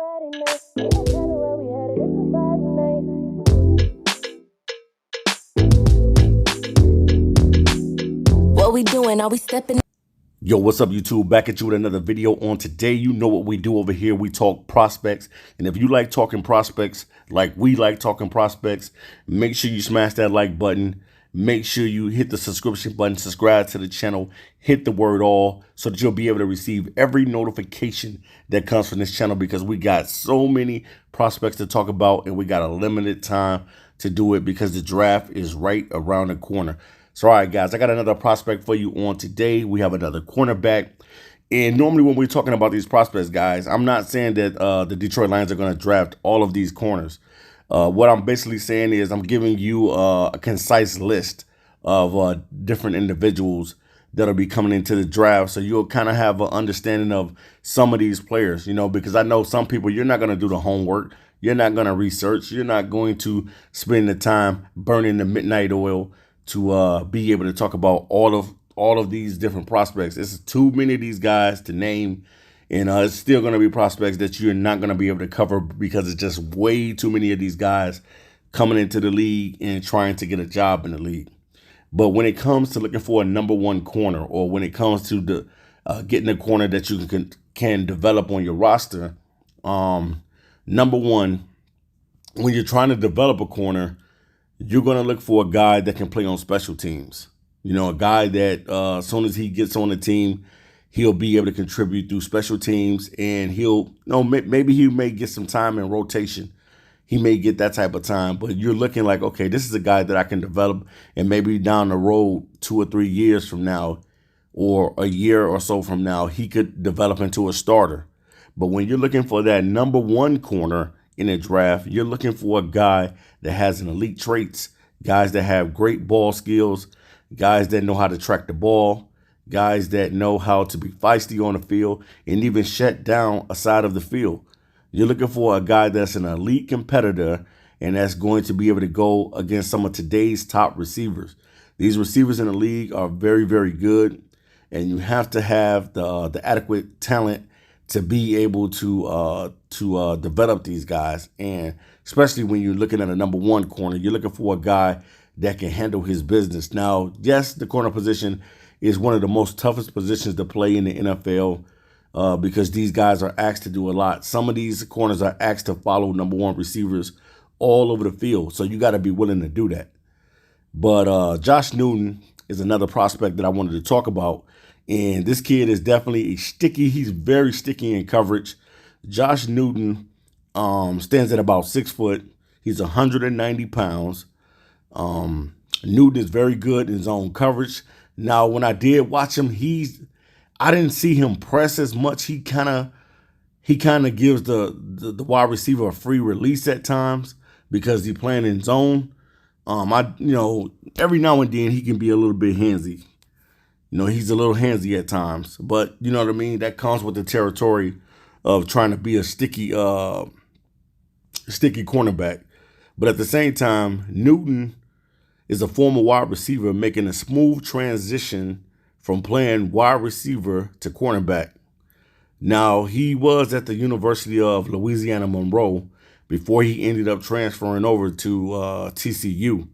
Friday night. Ain't no telling where we headed. It's a Friday night. What we doing? Are we stepping? Yo, what's up, YouTube? Back at you with another video. On today, you know what we do over here. We talk prospects. And if you like talking prospects like we like talking prospects, make sure you smash that like button. Make sure you hit the subscription button, subscribe to the channel, hit the word all so that you'll be able to receive every notification that comes from this channel, because we got so many prospects to talk about and we got a limited time to do it because the draft is right around the corner. So, all right, guys, I got another prospect for you on today. We have another cornerback. And normally when we're talking about these prospects, guys, I'm not saying that the Detroit Lions are going to draft all of these corners. What I'm basically saying is I'm giving you a concise list of different individuals that'll be coming into the draft. So you'll kind of have an understanding of some of these players, you know, because I know some people, you're not going to do the homework. You're not going to research. You're not going to spend the time burning the midnight oil to be able to talk about all of these different prospects. It's too many of these guys to name, and it's still going to be prospects that you're not going to be able to cover because it's just way too many of these guys coming into the league and trying to get a job in the league. But when it comes to looking for a number one corner, or when it comes to the getting a corner that you can develop on your roster, number one, when you're trying to develop a corner, you're going to look for a guy that can play on special teams. You know, a guy that as soon as he gets on the team, he'll be able to contribute through special teams, and maybe he may get some time in rotation. He may get that type of time, but you're looking like, okay, this is a guy that I can develop, and maybe down the road, 2 or 3 years from now, or a year or so from now, he could develop into a starter. But when you're looking for that number one corner in a draft, you're looking for a guy that has an elite traits, guys that have great ball skills, guys that know how to track the ball, guys that know how to be feisty on the field and even shut down a side of the field. You're looking for a guy that's an elite competitor and that's going to be able to go against some of today's top receivers. These receivers in the league are very, very good, and you have to have the adequate talent to be able to develop these guys. And especially when you're looking at a number one corner, you're looking for a guy that can handle his business. Now, yes, the corner position is one of the most toughest positions to play in the NFL because these guys are asked to do a lot. Some of these corners are asked to follow number one receivers all over the field. So you got to be willing to do that. But Josh Newton is another prospect that I wanted to talk about. And this kid is definitely he's very sticky in coverage. Josh Newton stands at about 6 foot. He's 190 pounds. Newton is very good in zone coverage. Now, when I did watch him, I didn't see him press as much. He kind of gives the wide receiver a free release at times because he's playing in zone. Every now and then he can be a little bit handsy. You know, he's a little handsy at times, but you know what I mean? That comes with the territory of trying to be a sticky cornerback. But at the same time, Newton is a former wide receiver making a smooth transition from playing wide receiver to cornerback. Now, he was at the University of Louisiana Monroe before he ended up transferring over to TCU.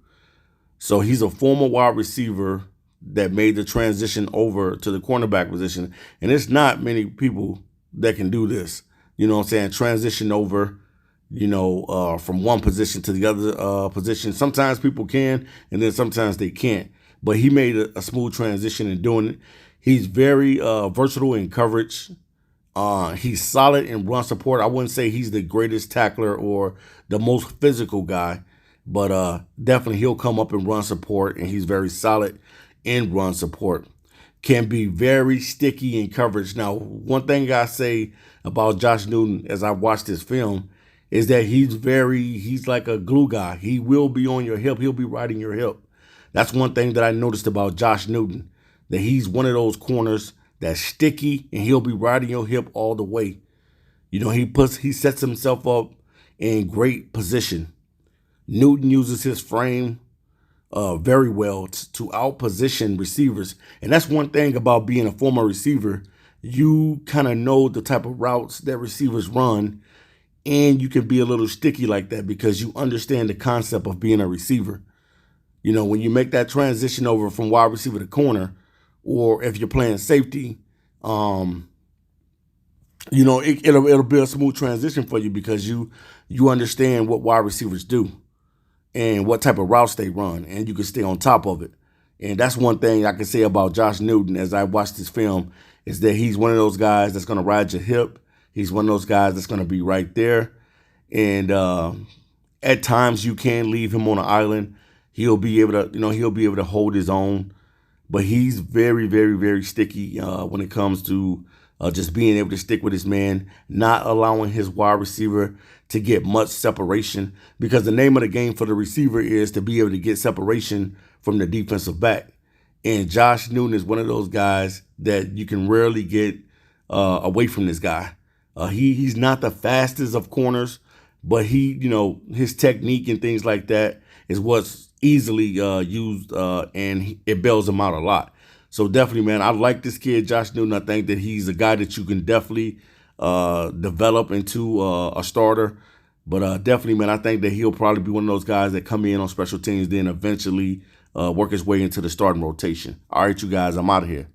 So he's a former wide receiver that made the transition over to the cornerback position. And it's not many people that can do this. You know what I'm saying? Transition over, from one position to the other position. Sometimes people can, and then sometimes they can't. But he made a smooth transition in doing it. He's very versatile in coverage. He's solid in run support. I wouldn't say he's the greatest tackler or the most physical guy, but definitely he'll come up and run support, and he's very solid in run support. Can be very sticky in coverage. Now, one thing I say about Josh Newton as I watched this film is that he's like a glue guy. He will be on your hip. He'll be riding your hip. That's one thing that I noticed about Josh Newton, that he's one of those corners that's sticky and he'll be riding your hip all the way. You know, he sets himself up in great position. Newton uses his frame very well to outposition receivers. And that's one thing about being a former receiver. You kind of know the type of routes that receivers run, and you can be a little sticky like that because you understand the concept of being a receiver. You know, when you make that transition over from wide receiver to corner, or if you're playing safety, you know, it'll be a smooth transition for you because you understand what wide receivers do and what type of routes they run, and you can stay on top of it. And that's one thing I can say about Josh Newton as I watched this film is that he's one of those guys that's going to ride your hip. He's one of those guys that's going to be right there. And at times you can leave him on an island. He'll be able to hold his own. But he's very, very, very sticky when it comes to just being able to stick with his man, not allowing his wide receiver to get much separation, because the name of the game for the receiver is to be able to get separation from the defensive back. And Josh Newton is one of those guys that you can rarely get away from this guy. He's not the fastest of corners, but his technique and things like that is what's easily used, and it bails him out a lot. So definitely, man, I like this kid, Josh Newton. I think that he's a guy that you can definitely develop into a starter. But definitely, man, I think that he'll probably be one of those guys that come in on special teams, then eventually work his way into the starting rotation. All right, you guys, I'm out of here.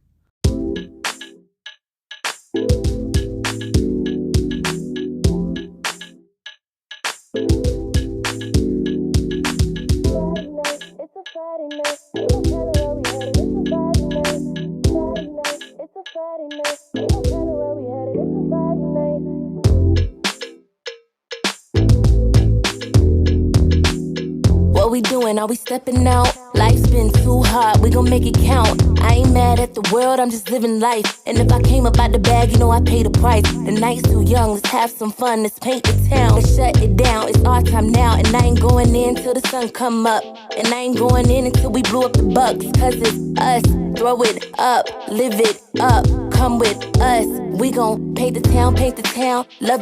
What we doing? Are we stepping out? Life's been too hard, we gon' make it count. I ain't mad at the world, I'm just living life. And if I came up out the bag, you know I pay the price. The night's too young, let's have some fun, let's paint the town. Let's shut it down, it's our time now. And I ain't going in till the sun come up. And I ain't going in until we blew up the Bucks. Cause it's us, throw it up, live it up. Come with us, we gon' paint the town, love you.